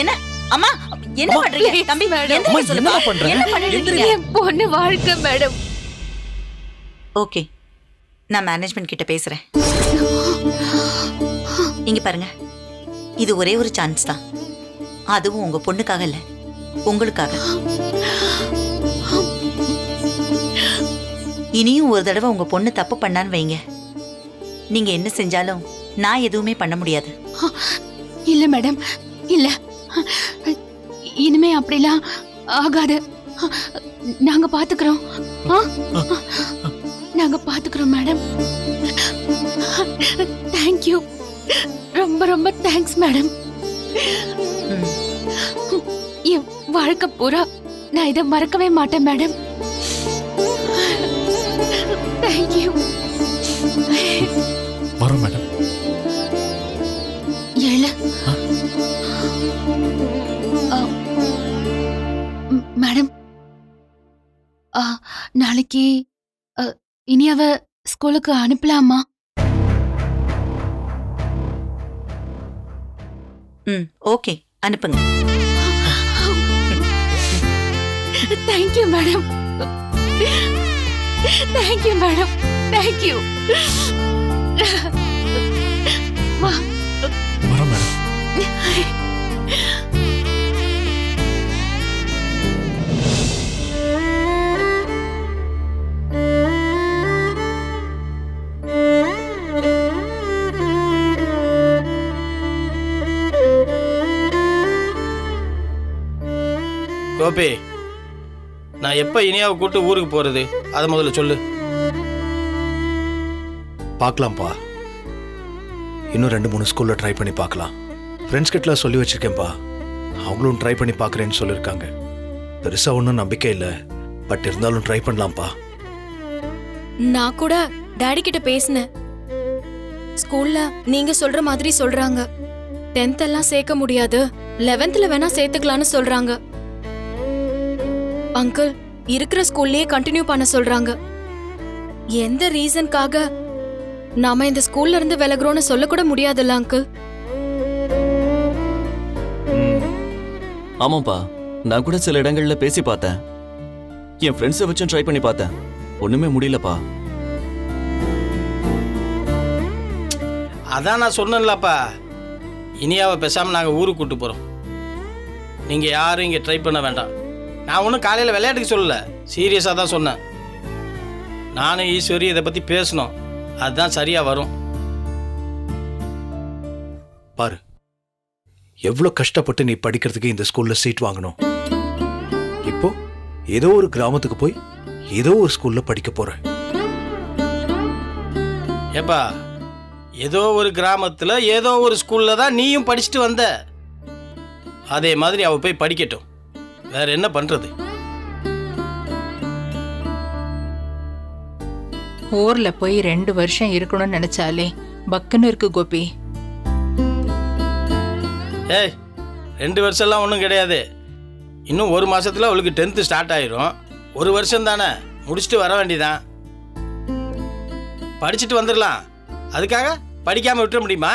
என்ன அம்மா என்ன பண்றீங்க தம்பி? அம்மா, என்ன பண்றீங்க? என்ன பண்ணிட்டீங்க? என் பொண்ணு வாழ்க்கை மேடம். ஓகே, நான் மேனேஜ்மெண்ட் கிட்ட பேசுறேன். இங்க பாருங்க, இது ஒரே ஒரு சான்ஸ் தான். அதுவும் உங்க பொண்ணுக்காக இல்ல, உங்களுக்காக. இனியும் ஒரு தடவை உங்க பொண்ணு தப்பு பண்ணான்னு வைங்க, நீங்க என்ன செஞ்சாலும் நான் எதுவுமே பண்ண முடியாது. இல்ல மேடம், இல்ல, இனிமே அப்படிலாம் ஆகாது. நாங்க பாத்துக்கிறோம். நாங்க பாத்துக்கிறோம் மேடம். தேங்க்யூ, ரொம்ப ரொம்ப தேங்க்ஸ் மேடம். என் வாழ்க்கை பூரா நான் இதை மறக்கவே மாட்டேன் மேடம். தேங்க்யூ. வரோம் மேடம். ஏழு மேடம், நாளைக்கு இனியாவ ஸ்கூலுக்கு அனுப்பலாமா? ஓகே, அனுப்புங்க. Thank you madam. Thank you madam. Thank you. வரோம் மேடம். கோபி, நான் எப்ப இனியாவை கூட்டு ஊருக்கு போறது அதை முதல்ல சொல்லு. பார்க்கலாம்ப்பா, இன்னும் 2-3 ஸ்கூல்ல ட்ரை பண்ணி பார்க்கலாம். ஃப்ரெண்ட்ஸ் கிட்டலாம் சொல்லி வச்சிருக்கேன்ப்பா, அவங்களும் ட்ரை பண்ணி பார்க்குறேன்னு சொல்லியிருக்காங்க. பெருசா ஒன்றும் நம்பிக்கை இல்லை, பட் இருந்தாலும் ட்ரை பண்ணலாம்ப்பா. நான் கூட டாடி கிட்ட பேசினேன். ஸ்கூல்ல நீங்க சொல்ற மாதிரி சொல்றாங்க. 10th எல்லாம் சேர்க்க முடியாது, 11th வேணா சேர்த்துக்கலான்னு சொல்றாங்க. அங்கிள், இருக்கிற ஸ்கூல்லயே கண்டினியூ பண்ண சொல்றாங்க. எந்த ரீசன்காக நாம இந்த ஸ்கூல்ல இருந்து விலகுறோம்னு சொல்ல கூட முடியாதுல்ல அங்கிள்? ஆமாப்பா, நான் கூட சில இடங்கள்ல பேசி பார்த்தேன். என் ஃப்ரெண்ட்ஸை வச்சும் ட்ரை பண்ணி பார்த்தேன், ஒண்ணுமே முடியலப்பா. அதான் நான் சொன்னேன்லப்பா, இனியாவை பேசாம நாங்க ஊருக்கு கூட்டு போறோம். நீங்க யாரும் இங்க ட்ரை பண்ண வேண்டாம். நான் ஒன்றும் காலையில் விளையாட்டுக்கு சொல்லல, சீரியஸாக தான் சொன்னேன். நானும் ஈஸ்வரி இதை பற்றி பேசணும், அதுதான் சரியா வரும். பாரு, எவ்வளோ கஷ்டப்பட்டு நீ படிக்கிறதுக்கு இந்த ஸ்கூல்ல சீட் வாங்கணும். இப்போ ஏதோ ஒரு கிராமத்துக்கு போய் ஏதோ ஒரு ஸ்கூல்ல படிக்க போற. ஏப்பா, ஏதோ ஒரு கிராமத்தில் ஏதோ ஒரு ஸ்கூல்ல தான் நீயும் படிச்சுட்டு வந்த. அதே மாதிரி அவ போய் படிக்கட்டும், வேற என்ன பண்றது? ஊர்ல போய் 2 வருஷம் இருக்கணும்னு நினைச்சாலே பக்குன்னு இருக்கு கோபி. ஏய், 2 வருஷம்லாம் ஒன்றும் கிடையாது. இன்னும் 1 மாசத்துல அவளுக்கு 10th ஸ்டார்ட் ஆயிரும். 1 வருஷம் தானே, முடிச்சுட்டு வர வேண்டியதான். படிச்சுட்டு வந்துடலாம், அதுக்காக படிக்காம விட்டுற முடியுமா?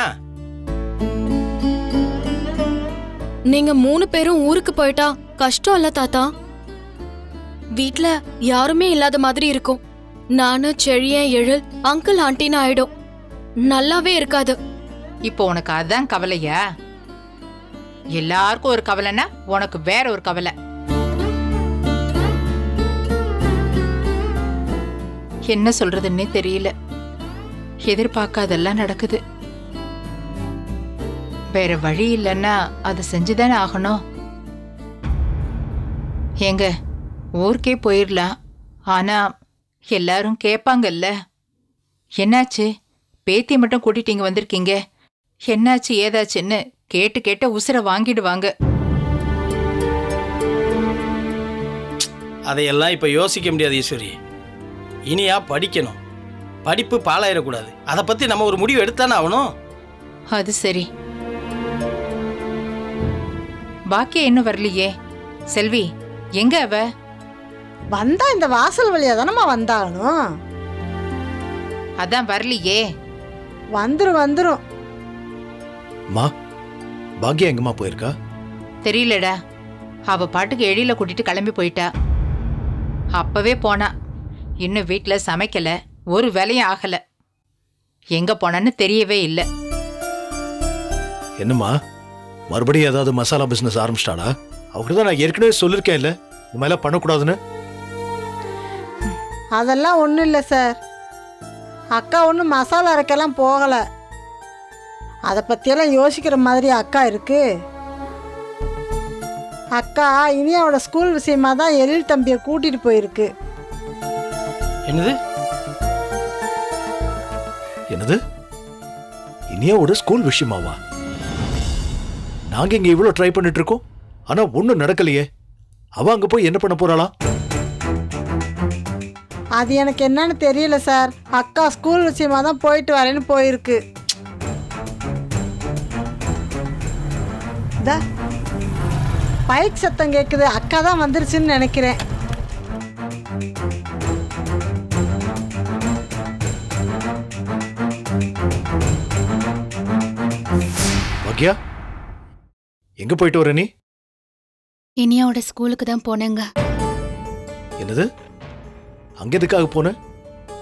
நீங்க 3 பேரும் ஊருக்கு போயிட்டா கஷ்டம் இல்ல தாத்தா? வீட்ல யாருமே இல்லாத மாதிரி இருக்கும். நானு, செழியன், எழில், அங்கிள், ஆண்டின்னு ஆயிடும். நல்லாவே இருக்காது. இப்போ உனக்கு அதான் கவலையா? எல்லாருக்கும் ஒரு கவலைன்னா உனக்கு வேற ஒரு கவலை. என்ன சொல்றதுன்னே தெரியல. எதிர்பார்க்காதெல்லாம் நடக்குது. வேற வழி இல்லைன்னா அதை செஞ்சுதானே ஆகணும். ஏங்க, ஊருக்கே போயிடலாம், ஆனா எல்லாரும் கேட்பாங்கல்ல, என்னாச்சு பேத்தி மட்டும் கூட்டிட்டு இங்க வந்திருக்கீங்க, என்னாச்சு ஏதாச்சுன்னு கேட்டு கேட்ட உசுர வாங்கிடுவாங்க. அதையெல்லாம் இப்ப யோசிக்க முடியாது ஈஸ்வரி. இனியா படிக்கணும், படிப்பு பாழாயிடக்கூடாது. அதை பத்தி நம்ம ஒரு முடிவு எடுத்தானே ஆகணும். அது சரி. பாக்கியா இன்னும் வரலையே. செல்வி எங்க அவ? வந்தா இந்த வாசல் வழியா தானம்மா வந்தாகணும். அதான் வரலையே. வந்துரும் வந்துரும். மா, பாக்யா எங்கம்மா போயிருக்கா? தெரியலடா, அவ பாட்டுக்கு எழில கூட்டிட்டு கிளம்பி போயிட்டா. அப்பவே போனா, இன்னும் வீட்ல சமைக்கல, ஒரு வேலையும் ஆகல. எங்க போனான்னு தெரியவே இல்லை. என்னம்மா மறுபடியும் ஏதாவது மசாலா பிசினஸ் ஆரம்பிச்சிட்டாளா? அவகிட்ட தான் நான் ஏற்கனவே சொல்லியிருக்கேன் இல்லை இந்த மாதிரிலாம் பண்ணக்கூடாதுன்னு. அதெல்லாம் ஒன்றும் இல்லை சார். அக்கா ஒன்றும் மசாலா அரைக்கெல்லாம் போகலை. அதை பற்றியெல்லாம் யோசிக்கிற மாதிரி அக்கா இருக்கு. அக்கா இனியாவோட ஸ்கூல் விஷயமா தான் எழில் தம்பியை கூட்டிகிட்டு போயிருக்கு. என்னது என்னது? இனியாவோட ஸ்கூல் விஷயமாவா? நாங்க இங்க இவ்வளவு ட்ரை பண்ணிட்டு இருக்கோம், ஆனா ஒண்ணும் நடக்கலையே. அவ அங்க போய் என்ன பண்ண போறாளா? அது எனக்கு என்னன்னு தெரியல சார். அக்கா ஸ்கூல் விஷயமா தான் போயிட்டு வரேன்னு போயிருக்கு. பைக் சத்தம் கேட்குது. அக்கா தான் வந்துருச்சுன்னு நினைக்கிறேன். பாக்யா, எங்க போயிட்டு வர நீ? இனியாவோட ஸ்கூலுக்கு தான் போனேங்க. என்னது? அங்க எதுக்காக போன?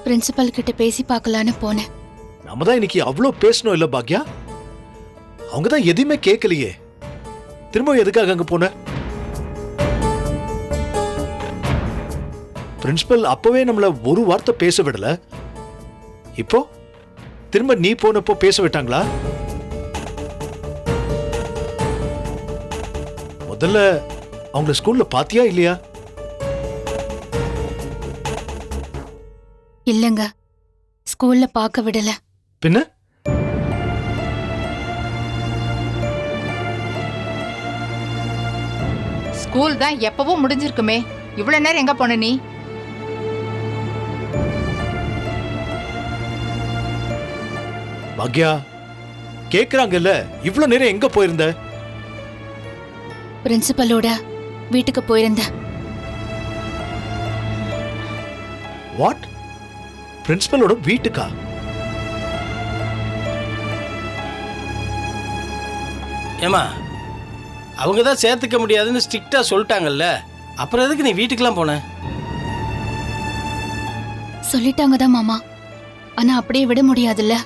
பிரின்சிபல் கிட்ட பேசி பார்க்கலான்னு போனேன். நம்ம தான் இன்னைக்கு அவ்வளோ பேசணும் இல்ல பாக்யா? அவங்க தான் எதுவுமே கேட்கலையே. திரும்ப எதுக்காக அங்க போன? பிரின்சிபல் அப்பவே நம்மள ஒரு வார்த்தை பேச விடல. இப்போ திரும்ப நீ போனப்போ பேச விட்டாங்களா? முதல்ல அவங்கள ஸ்கூல்ல பாத்தியா இல்லையா? இல்லங்க, ஸ்கூல்ல பார்க்க விடல. பின்ன ஸ்கூல் தான் எப்பவோ முடிஞ்சிருக்குமே. இவ்வளவு நேரம் எங்க போன நீ? பாக்யா, கேக்குறாங்கல்ல, இவ்வளவு நேரம் எங்க போயிருந்த? பிரின்சிபலோட வீட்டுக்கு போயிருந்தேன். வாட்? பிரின்சிபலோட வீட்டுக்கா? ஏமா, அவங்க தான் சேர்த்துக்க முடியாதுன்னு ஸ்ட்ரிக்டா சொல்லிட்டாங்கல்ல, அப்புறம் எதுக்கு நீ வீட்டுக்கெல்லாம் போன? சொல்லிட்டாங்க தான் மாமா, ஆனா அப்படியே விட முடியாதுல்ல.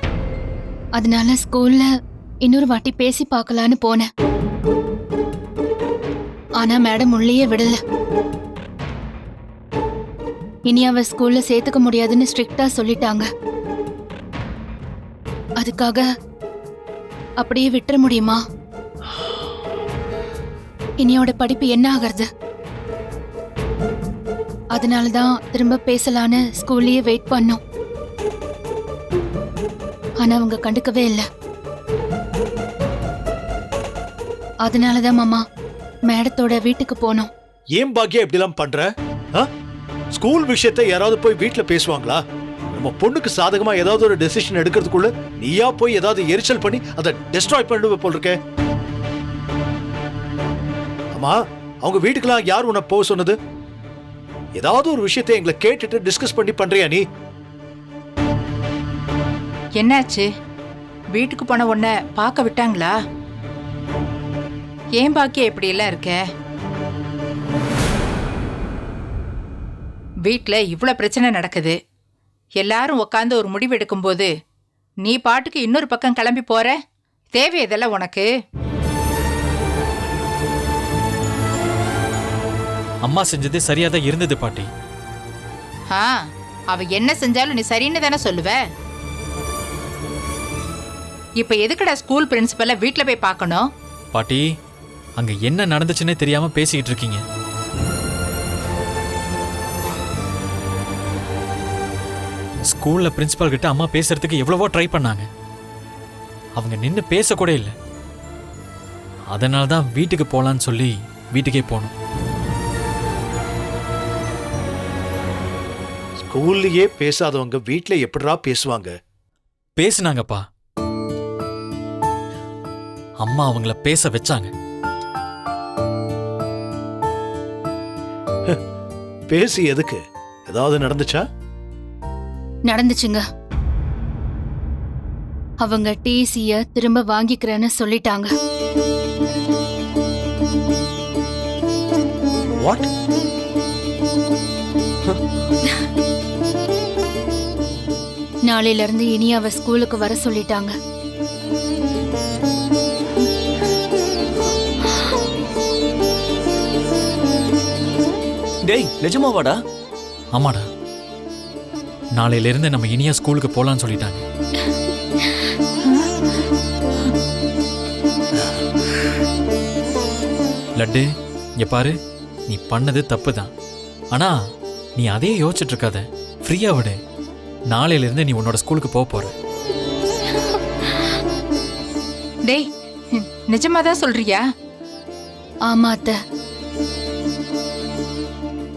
அதனால ஸ்கூல்ல இன்னொரு வாட்டி பேசி பார்க்கலான்னு போனேன். ஆனா மேடம் உள்ளேயே விடல. இனி அவ ஸ்கூல்ல சேர்த்துக்க முடியாதுன்னு ஸ்ட்ரிக்டா சொல்லிட்டாங்க. அதுக்காக அப்படியே விட்டுற முடியுமா? இனியோட படிப்பு என்ன ஆகிறது? அதனாலதான் திரும்ப பேசலான்னு ஸ்கூல்லயே வெயிட் பண்ணோம். ஆனா அவங்க கண்டுக்கவே இல்லை. அதனாலதான் மாமா மேடத்தோட வீட்டுக்கு போனோம். ஏன் பாக்யா இப்படிலாம் பண்ற? ஸ்கூல் விஷயத்தை யாராவது போய் வீட்டுல பேசுவாங்களா? நம்ம பொண்ணுக்கு சாதகமா ஏதாவது ஒரு டெசிஷன் எடுக்கிறதுக்குள்ள நீயா போய் ஏதாவது எரிச்சல் பண்ணி அதை டெஸ்ட்ராய் பண்ணுவ போல் இருக்க. ஆமா, அவங்க வீட்டுக்கெல்லாம் யார் உன்னை போக சொன்னது? ஏதாவது ஒரு விஷயத்தை எங்களை கேட்டுட்டு டிஸ்கஸ் பண்ணி பண்றியா நீ? என்னாச்சு? வீட்டுக்கு போன உடனே பார்க்க விட்டாங்களா? ஏன் பாக்கியா இப்படி எல்லாம் இருக்க? வீட்ல இவ்வளவு பிரச்சனை நடக்குது. எல்லாரும் உட்காந்து ஒரு முடிவு எடுக்கும் போது நீ பாட்டுக்கு இன்னொரு பக்கம் கிளம்பி போற. தேவை இதெல்லாம் உனக்கு? அம்மா செஞ்சது சரியா தான் இருந்தது பாட்டி. அவ என்ன செஞ்சாலும் நீ சரின்னு தானே சொல்லுவ. இப்ப எதுக்குடா ஸ்கூல் பிரின்சிபலை வீட்டுல போய் பார்க்கணும்? பாட்டி, அங்க என்ன நடந்துச்சுன்னே தெரியாம பேசிக்கிட்டு இருக்கீங்க. ஸ்கூல்ல பிரின்சிபல் கிட்ட அம்மா பேசுறதுக்கு எவ்வளவோ ட்ரை பண்ணாங்க. அவங்க நின்னு பேச கூட இல்லை. அதனால தான் வீட்டுக்கு போலான்னு சொல்லி வீட்டுக்கே போனோம். ஸ்கூல்லயே பேசாதவங்க வீட்டுல எப்படிடா பேசுவாங்க? பேசுனாங்கப்பா. அம்மா அவங்கள பேச வச்சாங்க. பேசி எதுக்கு? ஏதாவது நடந்துச்சா? நடந்துச்சுங்க. அவங்க டிசிய திரும்ப வாங்கிக்கிறேன்னு சொல்லிட்டாங்க. வாட்? நாளையில இருந்து இனியாவை ஸ்கூலுக்கு வர சொல்லிட்டாங்க. டேய் நிஜமாவாடா? ஆமாடா, நாளையிலிருந்து நம்ம இனியா ஸ்கூலுக்கு போலான்னு சொல்லிட்டாங்க. லட்டு, இங்க பாரு, நீ பண்ணது தப்பு தான். ஆனா நீ அதே யோசிச்சுட்டு இருக்காத, ஃப்ரீயா விடு. நாளையிலிருந்து நீ உன்னோட ஸ்கூலுக்கு போற. டேய், நிஜமாதான் சொல்றியா? ஆமா அத்தை.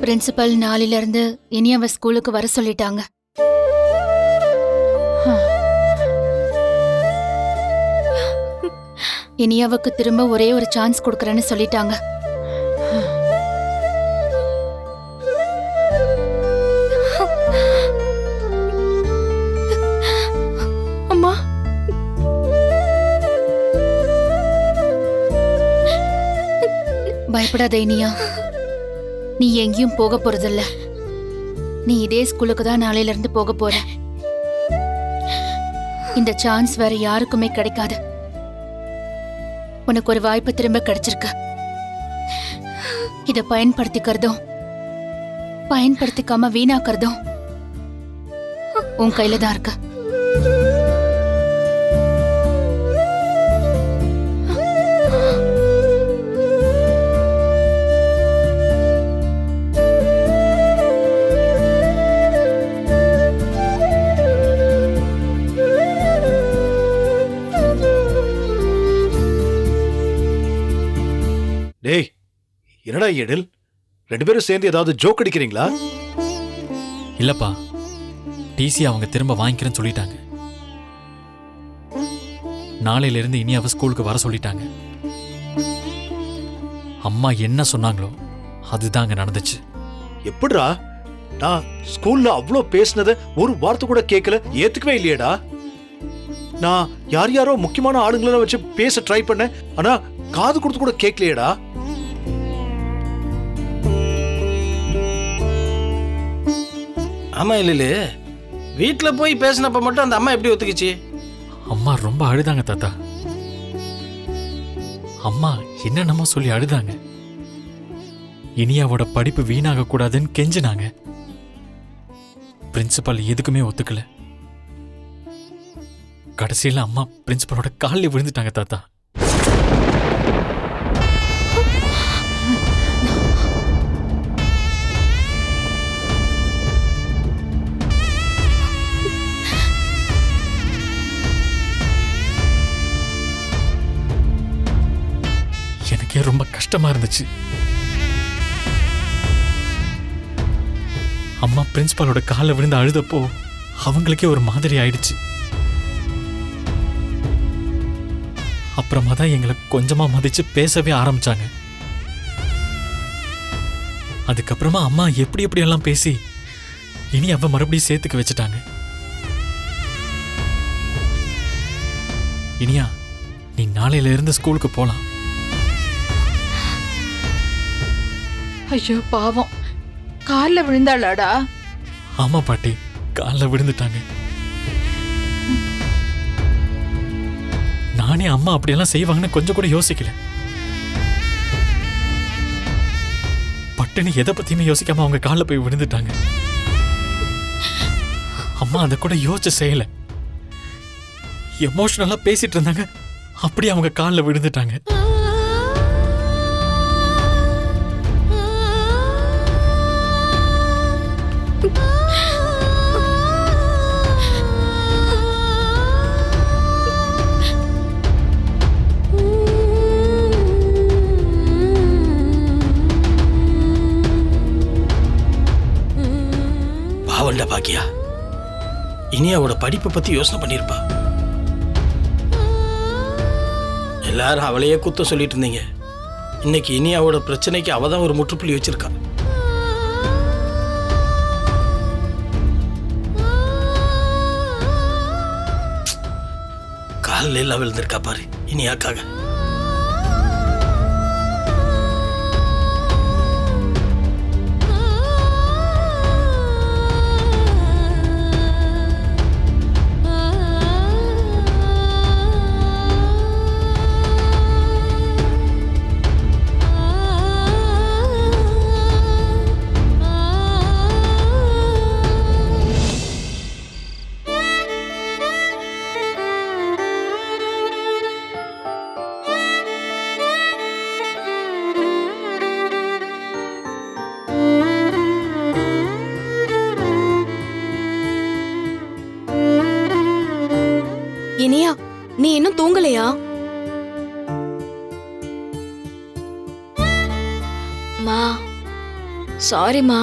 பிரின்சிபல் நாளையில இருந்து இனியாவை ஸ்கூலுக்கு வர சொல்லிட்டாங்க. இனியாவுக்கு திரும்ப ஒரே ஒரு சான்ஸ் கொடுக்கறேன்னு சொல்லிட்டாங்க. அம்மா, பயப்படாத இனியா, நீ எங்கேயும் போக போறதில்ல. நீ இதே ஸ்கூலுக்கு தான் நாளையில இருந்து போக போற. இந்த சான்ஸ் வேற யாருக்குமே கிடைக்காது. உனக்கு ஒரு வாய்ப்பு திரும்ப கிடைச்சிருக்கு. இத பயன்படுத்திக்கிறதும் பயன்படுத்திக்காம வீணாக்கிறதும் உன் கையில தான் இருக்கு. டேய், என்னடா எழில், 2 பேரும் சேர்ந்து ஏதாவது ஜோக் அடிக்கிறீங்களா? இல்லப்பா, டிசி அவங்க திரும்ப வாங்கிக்கிறேன்னு சொல்லிட்டாங்க. நாளையிலிருந்து இனியாவை ஸ்கூலுக்கு வர சொல்லிட்டாங்க. அம்மா என்ன சொன்னாங்களோ அதுதாங்க நடந்துச்சு. எப்படிடா? நான் ஸ்கூல்ல அவ்வளோ பேசினத ஒரு வார்த்தை கூட கேட்கல, ஏத்துக்கவே இல்லையேடா. நான் யாரோ முக்கியமான ஆளுங்களை வச்சு பேச ட்ரை பண்ணேன், ஆனா காது கொடுத்து கூட கேட்கலையேடா. ஆமா இல்லையே, வீட்டில் போய் பேசினப்ப மட்டும் அந்த அம்மா எப்படி ஒத்துக்குச்சு? அம்மா ரொம்ப அழுதாங்க தாத்தா. அம்மா என்னென்னமோ சொல்லி அழுதாங்க. இனியாவோட படிப்பு வீணாக கூடாதுன்னு கெஞ்சினாங்க. பிரின்சிபல் எதுக்குமே ஒத்துக்கல. கடைசியில அம்மா பிரின்சிபலோட காலில் விழுந்துட்டாங்க தாத்தா. எனக்கே ரொம்ப கஷ்டமா இருந்துச்சு. அம்மா பிரின்சிபாலோட காலில் விழுந்து அழுதப்போ அவங்களுக்கே ஒரு மாதிரி ஆயிடுச்சு. அப்புறமா தான் எங்களை கொஞ்சமா மதிச்சு பேசவே ஆரம்பிச்சாங்க. அதுக்கப்புறமா அம்மா எப்படி எப்படி எல்லாம் பேசி இனி அவ மறுபடியும் சேர்த்துக்க வச்சுட்டாங்க. இனியா, நீ நாளையில இருந்து ஸ்கூலுக்கு போலாம். ஐயோ பாவம், காலில் விழுந்தாளாடா? ஆமா பாட்டி, காலில் விழுந்துட்டாங்க. நானே அம்மா அப்படியெல்லாம் செய்வாங்கன்னு கொஞ்சம் கூட யோசிக்கல. பட்டுன்னு எதை பத்தியுமே யோசிக்காம அவங்க காலில் போய் விழுந்துட்டாங்க. அம்மா அதை கூட யோசிச்சு செய்யல. எமோஷனலா பேசிட்டு இருந்தாங்க, அப்படி அவங்க காலில் விழுந்துட்டாங்க. பாவண்டா பாக்கியா, இனியாவோட படிப்பை பத்தி யோசனை பண்ணிருப்பா. எல்லாரும் அவளையே குத்த சொல்லிட்டு இருந்தீங்க. இன்னைக்கு இனியாவோட பிரச்சனைக்கு அவ தான் ஒரு முற்றுப்புள்ளி வச்சிருக்கா. காலில் எல்லாம் விழுந்திருக்கா பாரு இனியாக்காக. நீ இன்னும் தூங்கலையா? மா சாரிம்மா.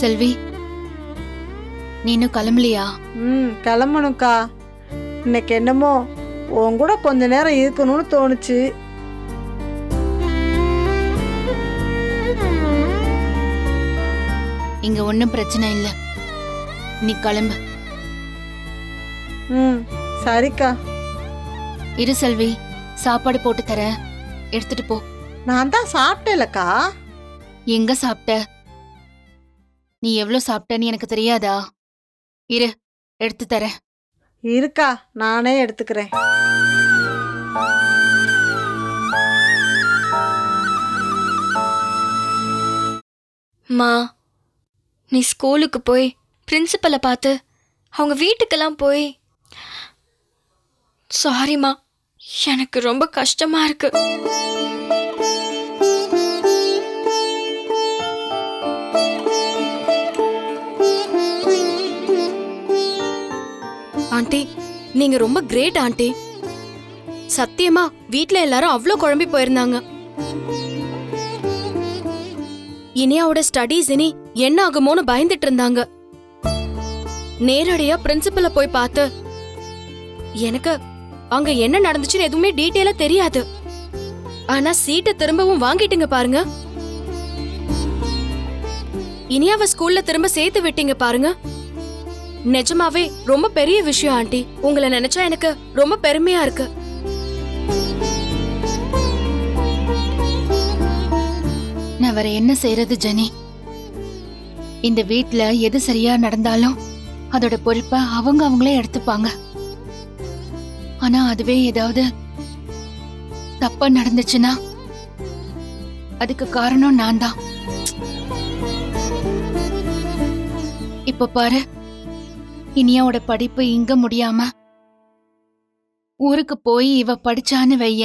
செல்வி, நீ இன்னும் கிளம்பலையா? கிளம்பணும்க்கா. இன்னைக்கு என்னமோ உன் கூட கொஞ்ச நேரம் இருக்கணும்னு தோணுச்சு. இங்க ஒன்றும் பிரச்சனை இல்லை, நீ கிளம்பு. சரிக்கா. இரு செல்வி, சாப்பாடு போட்டு தரேன், எடுத்துட்டு போ. நான் தான் சாப்பிட்டேலக்கா. எங்க சாப்பிட்ட? நீ எவ்வளவு சாப்பிட்டன்னு எனக்கு தெரியாதா? இரு, எடுத்து தரேன். இருக்கா, நானே எடுத்துக்கிறேன். மா, நீ ஸ்கூலுக்கு போய் பிரின்சிபலை பார்த்து அவங்க வீட்டுக்கெல்லாம் போய் சாரிம்மா, எனக்கு ரொம்ப கஷ்டமா இருக்கு. ஆண்டி, நீங்க ரொம்ப கிரேட் ஆண்டி. சத்தியமா வீட்ல எல்லாரும் அவ்வளோ குழம்பி போயிருந்தாங்க. இனியாவோட ஸ்டடீஸ் இனி என்ன ஆகுமோன்னு பயந்துட்டு இருந்தாங்க. நேரடியா பிரின்சிபலை போய் பார்த்து எனக்கு அங்க என்ன நடந்துச்சுன்னு எதுவுமே டீட்டெயிலா தெரியாது. ஆனா சீட்டை திரும்பவும் வாங்கிட்டீங்க பாருங்க. இனியாவ ஸ்கூல்ல திரும்ப சேர்த்து விட்டீங்க பாருங்க. நிஜமாவே ரொம்ப பெரிய விஷயம் ஆண்டி. உங்களை நினைச்சா எனக்கு ரொம்ப பெருமையா இருக்கு. நான் வேற என்ன செய்யறது ஜெனி? இந்த வீட்ல எது சரியா நடந்தாலும் அதோட பொறுப்பை அவங்களே எடுத்துப்பாங்க. ஆனா அதுவே ஏதாவது தப்பா நடந்துச்சுன்னா அதுக்கு காரணம் நான் தான். இப்ப பாரு, இனியாவோட படிப்பு இங்க முடியாம ஊருக்கு போய் இவ படிச்சான்னு வைய,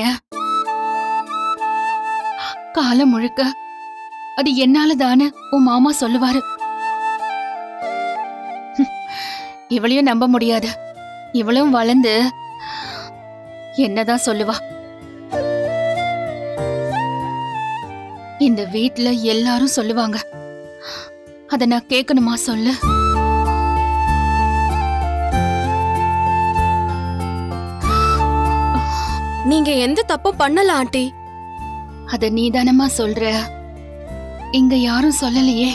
காலம் முழுக்க அது என்னாலதான்னு உன் மாமா சொல்லுவாரு. இவளையும் நம்ப முடியாது. இவளும் வளர்ந்து என்னதான் சொல்லுவா? இந்த வீட்ல எல்லாரும் சொல்லுவாங்க. அத நான் கேட்கணுமா சொல்லு? நீங்க எந்த தப்பும் பண்ணல ஆண்டி. அத நீதானமா சொல்ற? இங்க யாரும் சொல்லலையே.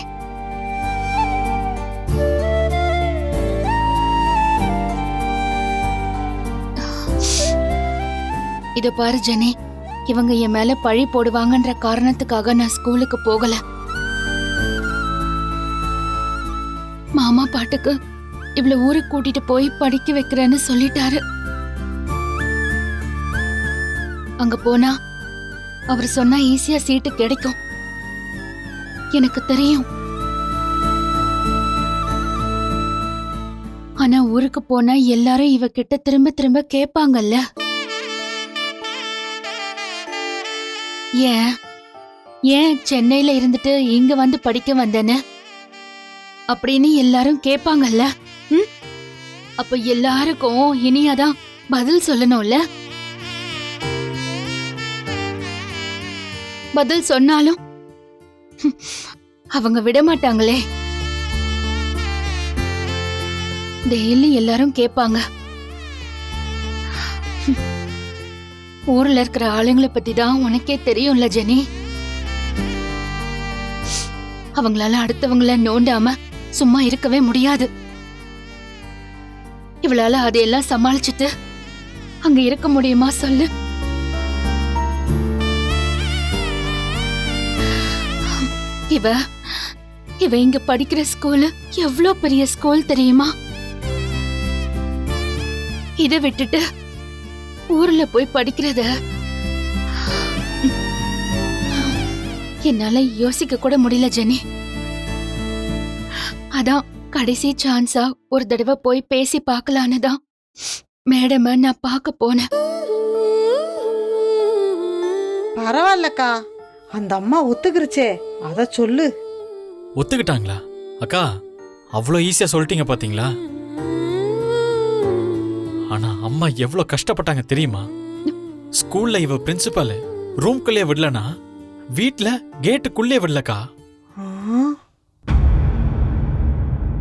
இத பாரு ஜெனி, இவங்க என் மேல பழி போடுவாங்கன்ற காரணத்துக்காக நான் ஸ்கூலுக்கு போகல. மாமா பாட்டுக்கு இவள ஊருக்கு கூட்டிட்டு போய் படிக்க வைக்கிறேன்னு சொல்லிட்டாரு. அங்க போனா அவர் சொன்னா ஈஸியா சீட்டு கிடைக்கும், எனக்கு தெரியும். ஆனா ஊருக்கு போனா எல்லாரும் இவகிட்ட திரும்ப திரும்ப கேட்பாங்கல்ல, ஏன் சென்னையில இருந்துட்டு இங்க வந்து படிக்க வந்தேன்னு அப்படின்னு எல்லாரும் கேட்பாங்கல்ல. அப்ப எல்லாருக்கும் இனியாதான் பதில் சொல்லணும்ல. பதில் சொன்னாலும் அவங்க விட மாட்டாங்களே. டெய்லி எல்லாரும் கேட்பாங்க. ஊர்ல இருக்கிற ஆளுங்களை பத்தி தான் உனக்கே தெரியும்ல ஜெனி. அவங்களால அடுத்தவங்கள நோண்டாம சும்மா இருக்கவே முடியாது. இவளால அதையெல்லாம் சமாளிச்சுட்டு அங்க இருக்க முடியுமா சொல்லு? இவ இங்க படிக்கிற ஸ்கூல் எவ்வளவு பெரிய ஸ்கூல் தெரியுமா? இத விட்டுட்டு ஊர்ல போய் படிக்கிறத என்னால யோசிக்க கூட முடியல ஜெனி. அதான் கடைசி சான்ஸா ஒரு தடவை போய் பேசி பார்க்கலான்னு தான் மேடம நான் பார்க்க போனேன். பரவாயில்லக்கா, அந்த அம்மா ஒத்துக்கிருச்சே, அத சொல்லு. ஒத்துக்கிட்டாங்களா? அக்கா அவ்வளோ ஈஸியா சொல்லிட்டீங்க பாத்தீங்களா? ஆனா அம்மா எவ்வளோ கஷ்டப்பட்டாங்க தெரியுமா? ஸ்கூல்ல இவ பிரின்சிபல் ரூம்குள்ளே விடலனா வீட்ல கேட்டுக்குள்ளே விடலக்கா.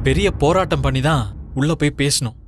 பெரிய போராட்டம் பண்ணி தான் உள்ள போய் பேசணும்.